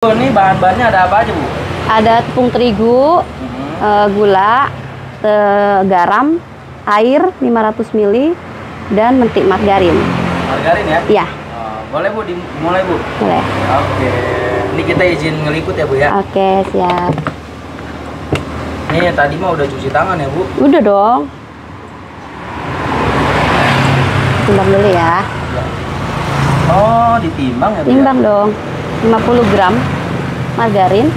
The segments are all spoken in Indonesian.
Bu, ini bahan-bahannya ada apa aja, Bu? Ada tepung terigu, gula, garam, air 500 ml, dan mentik margarin. Margarin ya? Iya. Boleh, Bu, dimulai, Bu? Boleh. Oke. Ini kita izin ngeliput ya, Bu ya? Oke, siap. Ini tadi mah udah cuci tangan ya, Bu? Udah dong. Timbang dulu ya. Oh, ditimbang ya, Bu? Timbang dong. 50 gram margarin.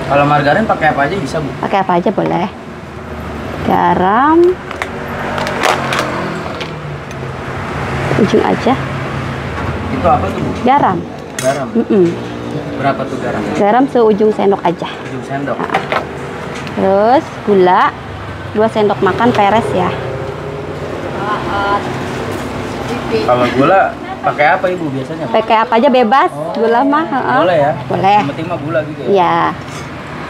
Kalau margarin pakai apa aja bisa, Bu? Pakai apa aja boleh. Garam. Ujung aja. Itu apa tuh, Bu? Garam. Garam. Berapa tuh garam? Garam seujung sendok aja. Ujung sendok. Terus gula 2 sendok makan peres ya. Kalau gula pakai apa, Ibu, biasanya? Pakai apa aja bebas, gula mah. Boleh ya? Boleh. Yang penting mah gula gitu ya? Iya.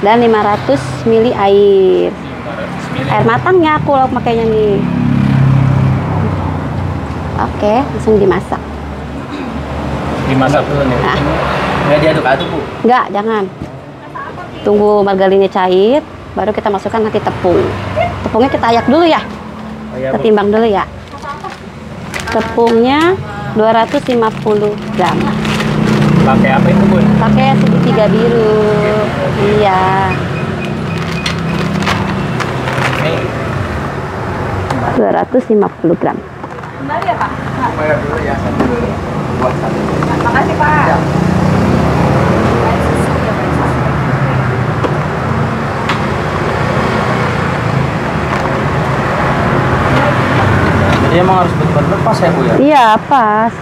Dan 500 ml air. 500 ml. Air matangnya aku makainya nih. Oke, langsung dimasak. Dimasak dulu nih. Nah. Nggak diaduk-aduk, Bu? Enggak, jangan. Tunggu margarinnya cair, baru kita masukkan nanti tepung. Tepungnya kita ayak dulu ya. Oh, iya, Kita Bu. timbang dulu ya. Tepungnya 250 gram. Pakai apa itu, Bu? Pakai segitiga biru. Iya. Ini 250 gram. Kembali ya, Pak? bayar dulu ya, satu buat satu. Makasih, Pak. Ya. Jadi emang harus betul-betul pas ya, Bu ya? Iya, pas.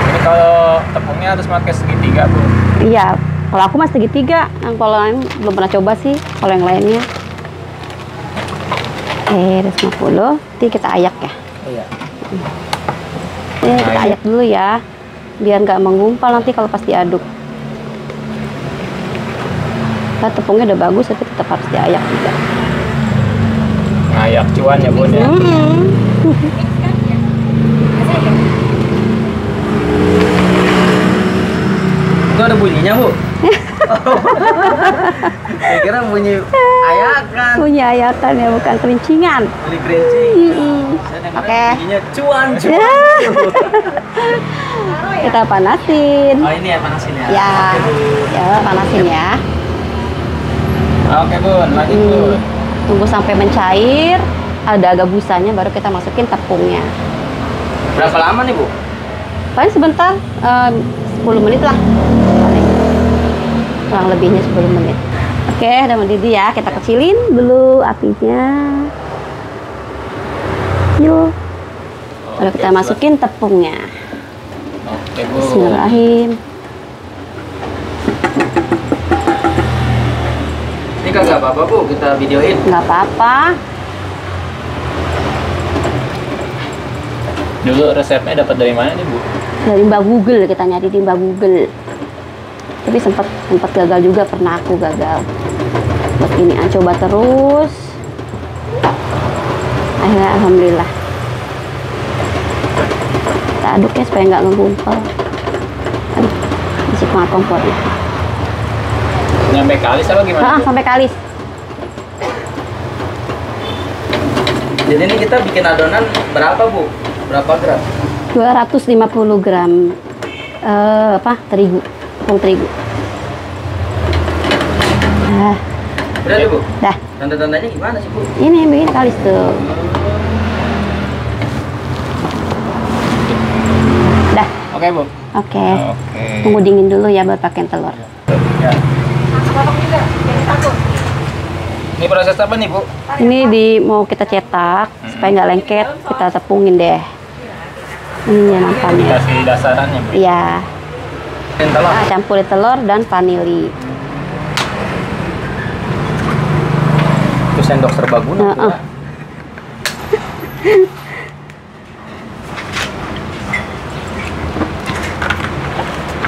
Ini kalau tepungnya harus pakai segitiga, Bu? Iya, kalau aku mah segitiga. Yang kalau lain belum pernah coba sih, kalau yang lainnya. Oke, 250. Nanti kita ayak ya. Iya. Ini kita ayak dulu ya, biar nggak menggumpal nanti kalau pas diaduk. Nah, tepungnya udah bagus, tapi tetap harus diayak juga. Ngayak cuan ya, Bu ya? Itu ada bunyinya, Bu? Saya kira bunyi ayakan. Punya ayakan ya, bukan kerincingan. Bunyi kerincing. Saya dengar Oke. bunyinya cuan. Kita panasin. Oh, ini ya panasin ya? Ya, Oke, Bu. ya panasin ya. Oke, Bun. Lanjut, Bun. Tunggu sampai mencair, ada agak busanya, baru kita masukin tepungnya. Berapa lama nih, Bu? Paling sebentar, 10 menit lah. Paling. Kurang lebihnya 10 menit. Oke, udah mendidih ya. Kita kecilin dulu apinya. Yuk. Baru kita masukin tepungnya. Oke, Bu. Bismillahirrahmanirrahim. Ini kagak apa-apa, Bu, kita videoin. Nggak apa-apa. Dulu resepnya dapat dari mana nih, Bu? Dari Mbak Google, kita nyari di Mbak Google. Tapi sempat gagal juga, pernah aku gagal. Buat inian coba terus. Akhirnya alhamdulillah. Kita aduk ya supaya nggak ngegumpal. Aduh, isi banget kompornya. Nyampe kalis apa gimana? Sampai kalis. Jadi ini kita bikin adonan berapa, Bu? Berapa gram? 250 gram terigu, tepung terigu. Nah, Udah deh, Bu. dah. Tanda-tandanya gimana sih, Bu? Ini begini kalis tuh. Dah. Oke, Bu. Oke. Oke. Tunggu dingin dulu ya buat pakai telur. Ya. Langsung potong juga, jadi satu. Ini proses apa nih, Bu? Ini mau kita cetak supaya nggak lengket, kita tepungin deh. Ini nampannya. Kasih dasarannya, Bu. Iya. Telur. Campurin telur dan vanili. Itu sendok serbaguna, Bu. Heeh.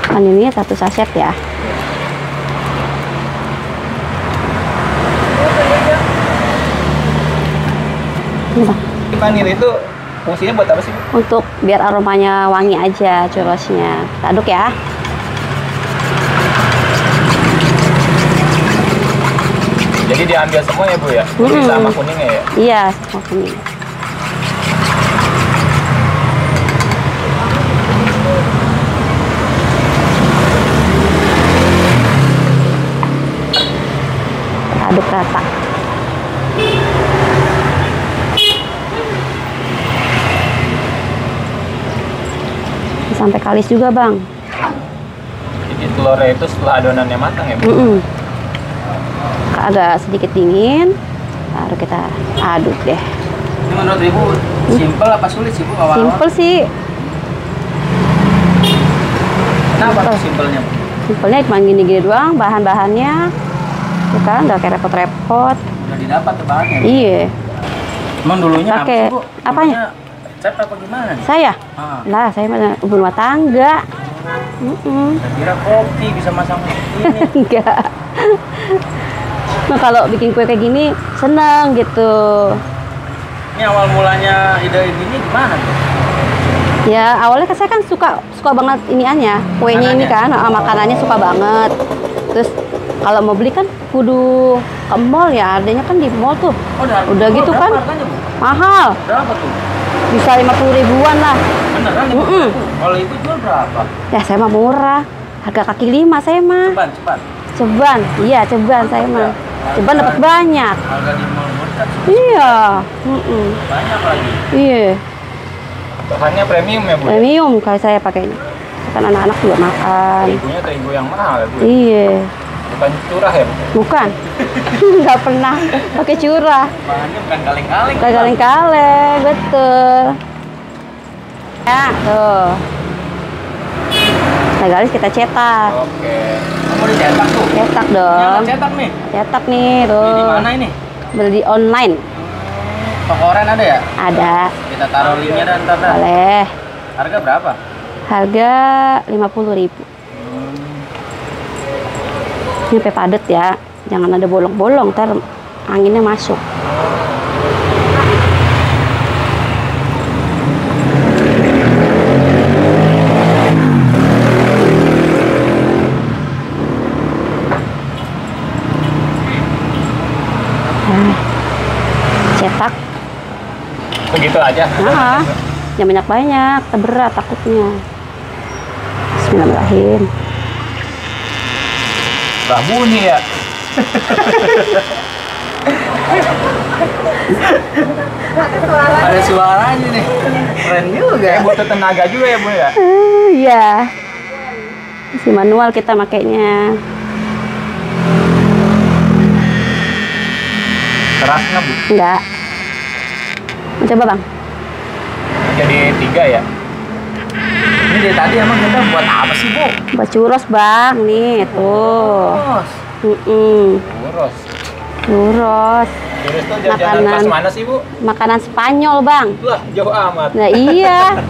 Vanilinya 1 saset ya. Ini, Bang. Vanili itu fungsinya buat apa sih, Bu? Untuk biar aromanya wangi aja churrosnya. Kita aduk ya. Jadi diambil semua ya, Bu ya? Putih sama kuningnya ya? Iya, sama kuning. Kita aduk rata. Sampai kalis juga, Bang. Jadi telurnya itu setelah adonannya matang ya, Bu? Agak sedikit dingin, baru kita aduk deh. Ini menurut Ibu simpel apa sulit sih Bu awal-awal? Simple sih. Kenapa tuh Simple. simpelnya Bu? Simpelnya cuma gini-gini doang, bahan-bahannya ya kan, nggak kayak repot-repot. Udah didapat tuh bahannya. Iya. Emang dulunya apa Pakai sih Bu? apanya? Dulunya Resep apa gimana nih? Saya? Ah. Lah, saya mah ibu rumah tangga. Saya kira kopi bisa masang ini. Enggak. Nah, kalau bikin kue kayak gini seneng gitu. Ini awal mulanya ide ini gimana tuh? Ya awalnya kan saya kan suka banget iniannya, kuenya ini kan, makanannya suka banget. Terus kalau mau beli kan kudu ke mall ya, adanya kan di mall tuh. Oh, Udah gitu berapa kan? Harganya, Bu? Mahal, Berapa tuh? bisa 50 ribuan lah. Beneran ya? Mm-mm. Kalau Ibu jual berapa? Ya saya mah murah, harga kaki 5 saya mah. Ceban. Ceban, iya ceban saya mah. Ceban dapat banyak. Harga di mall kan Iya, banyak lagi. iya. Bahannya premium ya, Bu? Premium kayak saya pakainya. Kan anak-anak juga makan. Terigunya terigu yang mahal ya, Bu? Iya, Bukan curah ya, Bu? bukan. Nggak pernah pakai curah. Bahannya bukan kaleng-kaleng. Kayak kaleng-kaleng, betul. Ya, tuh. Nah, garis kita cetak. Oke. Kamu dicetak tuh. Cetak Ini dong. anak cetak nih. Cetak nih, tuh. Ini di mana ini? Beli di online. Toko oren ada ya? Ada. Kita taruh linknya dan ntar dah. Boleh. Harga berapa? Harga 50.000. Ini sampai padet ya. Jangan ada bolong-bolong, ntar anginnya masuk. Nah, cetak. Begitu aja? Nah, yang banyak-banyak, berat takutnya. Bismillahirrahmanirrahim. Bah bunyi ya? Ada suaranya nih. Keren juga. Kayak butuh tenaga juga ya, Bu ya? Iya. Si manual kita makainya. Keras nggak, Bu? Enggak. Coba bang. Jadi 3 ya? Ini dari tadi emang kita buat apa sih, Bu? Buat churros bang, nih tuh. Bos. Kurus. Churros. Kurus tuh jajanan Makanan. pas mana sih, Bu? Makanan Spanyol bang. Lah, jauh amat. Nah iya,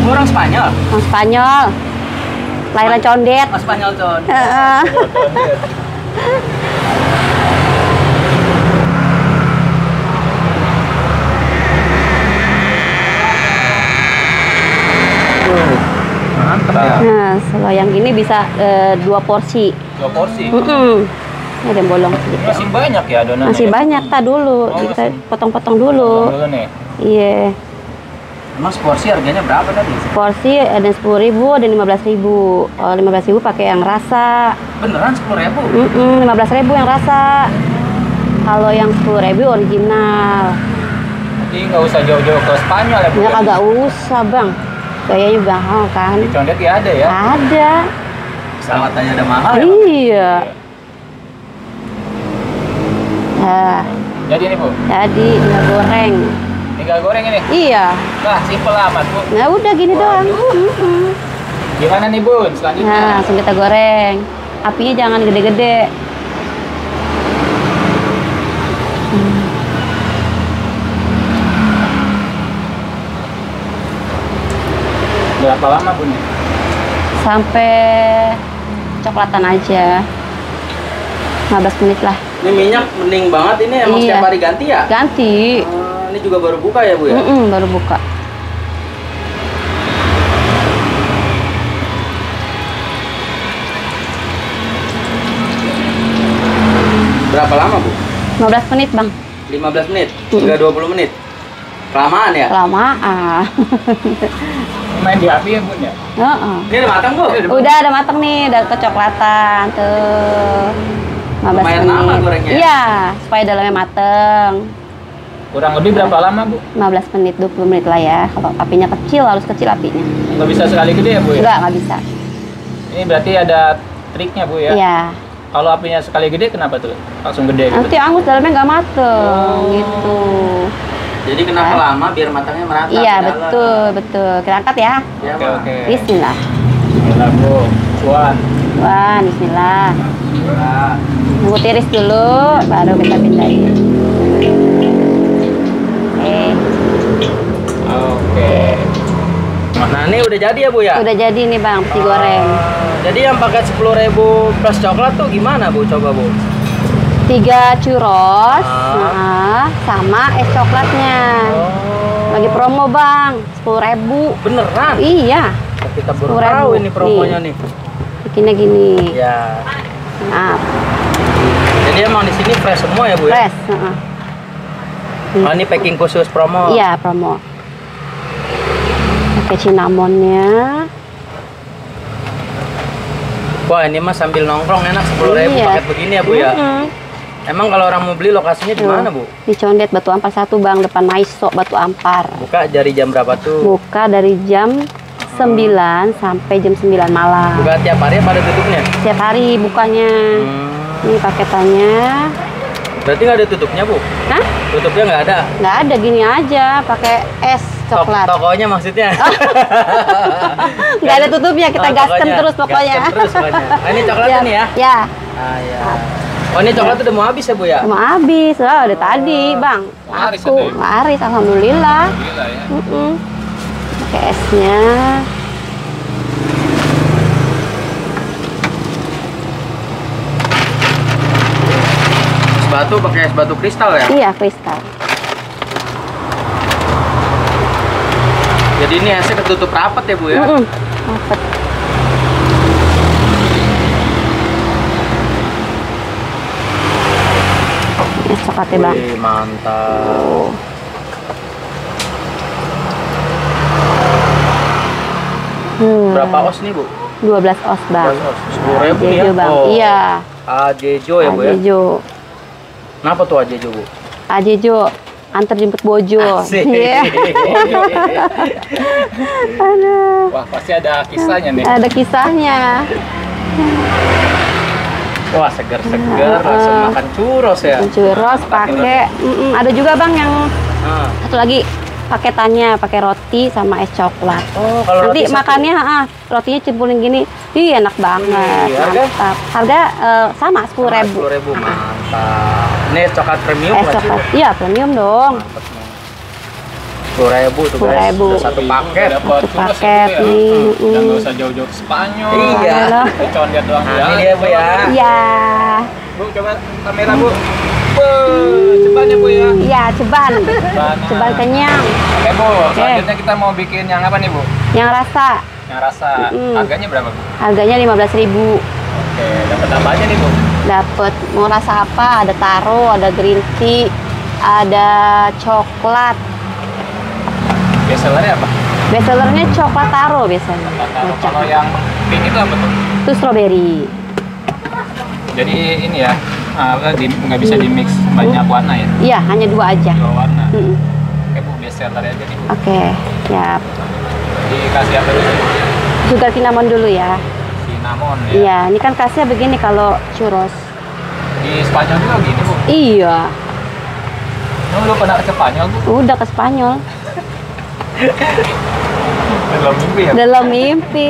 Bu orang Spanyol. orang Spanyol. Lahiran condet. Oh, Spanyol con. Heeh. Mantap ya. Nah, kalau yang gini bisa 2 porsi. 2 porsi. Ini ada yang bolong sedikit. Masih banyak ya adonannya? Masih banyak, tak dulu. Oh, Kita masih. potong-potong dulu. Dulu nih. Iya. Emang seporsi harganya berapa tadi? Porsi ada 10.000, ada 15.000. Kalau 15.000 pakai yang rasa. Beneran 10.000? 15.000 yang rasa. Kalau yang 10.000 original. Jadi nggak usah jauh-jauh ke Spanyol ya, Bu? Ya kagak usah bang. Gayanya mahal kan? Di Condet ya ada ya? Ada. Pesawat aja ada mahal ya? Iya. Nah, Jadi ini, Bu? jadi nggak goreng. Tinggal goreng ini? Iya. Wah, simpel amat, Bu. Nah udah gini doang. Gimana nih, Bun? Selanjutnya? Nah, langsung kita goreng. Apinya jangan gede-gede. Berapa lama, Bun? Sampai coklatan aja. 15 menit lah. Ini minyak bening banget ini emang Iya. setiap hari ganti ya? Ganti. Oh, ini juga baru buka ya Bu ya? Baru buka. Berapa lama Bu? 15 menit Bang. 15 menit? Hingga 20 menit? Kelamaan ya? Lamaan. Main di api ya Bun ya? Heeh. Ini udah matang Bu? Udah ada matang nih, udah kecoklatan tuh. 15 Lumayan menit. lama gorengnya. Iya, supaya dalamnya mateng. Kurang lebih berapa lama Bu? 15 menit, 20 menit lah ya. Kalau apinya kecil, harus kecil apinya. Nggak bisa sekali gede ya Bu ya? Nggak bisa. Ini berarti ada triknya Bu ya? Iya. Kalau apinya sekali gede kenapa tuh? Langsung gede gitu? Nanti angus dalamnya nggak mateng, gitu. Jadi kenapa lama biar matangnya merata? Iya, ke dalam. betul, betul. Kita angkat ya. Ya, Oke, Bang. oke. Bismillah. Bismillah Bu. Cuan. Wah, bismillah. Nah, Tunggu tiris dulu, baru kita pindahin. Oke. Nah, ini udah jadi ya Bu ya? Udah jadi nih Bang, peti goreng. Jadi yang paket 10.000 plus coklat tuh gimana Bu? Coba Bu. 3 churros, Ah. sama es coklatnya. Lagi promo Bang, 10.000. Beneran? Iya, Kita baru 10.000. tahu ini promonya nih. bikinnya gini. Ya. Maaf, Jadi emang di sini fresh semua ya Bu ya? fresh. Oh, ini packing khusus promo. Iya, promo. Pakai cinnamonnya. Wah, ini mah sambil nongkrong enak 10.000 Iya. paket begini ya Bu ya? Emang kalau orang mau beli lokasinya di mana Bu? Di Condet Batu Ampar 1 Bang, depan Maiso Batu Ampar. Buka dari jam berapa tuh? Buka dari jam 9 sampai jam 9 malam. Buka tiap hari apa ada tutupnya? Setiap hari bukanya. Hmm. Ini paketannya. Berarti nggak ada tutupnya Bu? Hah? Tutupnya nggak ada? Nggak ada, gini aja, pakai es coklat. Tokonya maksudnya? Nggak ada tutupnya, kita Oh, gaskan tokonya. terus pokoknya. Gaskan terus pokoknya. Nah, ini coklatnya nih ya? Ya, Ah, ya. Oh, ini coklat udah mau habis ya Bu ya? mau habis. Wah, udah tadi Bang. Laris Aku itu ya? laris, alhamdulillah. Gila ya. Pakai esnya. Es batu pakai es batu kristal ya? Iya, kristal. Jadi ini esnya ketutup rapat ya Bu ya? Rapet. Es coklatnya Bang. Wih, mantap. Berapa os nih Bu? 12 os Bang. 10.000 nih ya? Ajejo Bang. Oh. Iya. Ajejo ya Bu ya? Ajejo. Kenapa tuh Ajejo Bu? Ajejo. Antar jemput bojo. Asik. Iya. Aduh. Wah, pasti ada kisahnya nih. Ada kisahnya. Wah, segar-segar langsung makan churros ya. Churros pakai ada juga Bang yang Ah. satu lagi paketannya pakai roti sama es coklat. Oh, kalau Nanti roti satu. makannya rotinya cempurin gini. Ih, enak banget. Iya, harga? Mantap. Harga sama 10.000. 10.000 mantap. Ini es coklat premium Es nggak sih, coklat. Bu? Iya, premium dong. Mantap nih. 10.000 tuh guys. 10.000. Udah satu paket. Dapat Satu churros paket ya, Bu, ya. nih. Dan nggak usah jauh-jauh ke Spanyol. Iya. Condet doang Nah, ya. ini dia Bu ya. Iya. Bu, coba kamera Bu. Cepat ya Bu ya. Iya, ceban. Ceban kenyang. Oke Bu, selanjutnya kita mau bikin yang apa nih Bu? Yang rasa Yang rasa. Harganya berapa Bu? harganya 15.000. Oke, dapat apa aja nih Bu? Dapat mau rasa apa? Ada taro, ada green tea, ada coklat. Bestsellernya apa? Bestsellernya coklat taro biasanya. Kocak. Kalau yang pink itu apa tuh? Itu strawberry. Jadi ini ya, nggak bisa di mix banyak warna ya? Iya, hanya 2 aja. 2 warna. Mm-mm. Oke Bu, bestseller aja nih Bu. Oke, siap. Dikasih apa dulu? Sugar cinnamon dulu ya. Cinnamon ya. Iya, ini kan khasnya begini kalau churros. Di Spanyol juga gini Bu. Iya, Lu pernah ke Spanyol Bu? udah ke Spanyol. Belum mimpi ya? Dalam mimpi.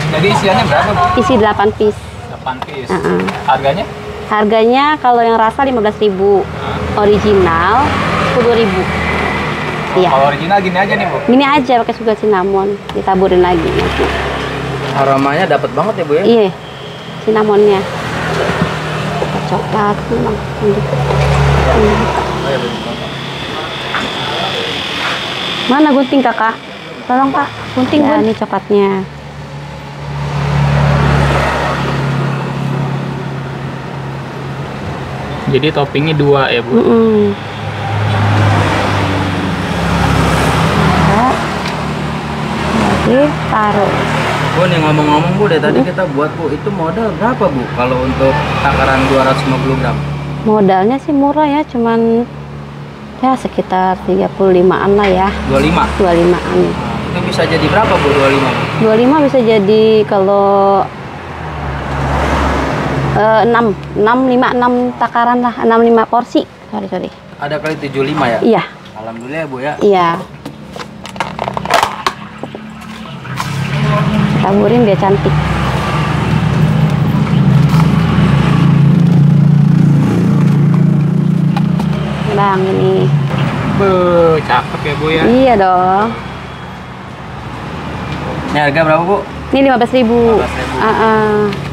Jadi isiannya berapa Bu? Isi 8 piece. 8 piece. Uh-uh. Harganya? Harganya kalau yang rasa 15.000. Original 10.000. Iya. Kalau original gini aja nih Bu. Gini aja pakai sugar cinnamon, ditaburin lagi nanti. Aromanya dapat banget ya Bu ya? Iya, cinnamonnya. Coklat memang. Mana gunting kakak? Tolong kak, gunting ya, ini coklatnya. Jadi toppingnya 2 ya, Bu? Oke, taruh. Bu, nih ngomong-ngomong Bu, dari tadi kita buat Bu, itu modal berapa Bu kalau untuk takaran 250 gram? Modalnya sih murah ya, cuman ya sekitar 35-an lah ya. 25? 25-an. Itu bisa jadi berapa Bu 25? 25 bisa jadi kalau 6 takaran lah, 65 porsi. Sorry. Ada kali 75 ya? Iya. Alhamdulillah ya Bu ya. Iya. Taburin dia cantik. Bang ini. Cakep ya, Bu ya. Iya dong. Ini harga berapa Bu? Ini 15.000. 15.000.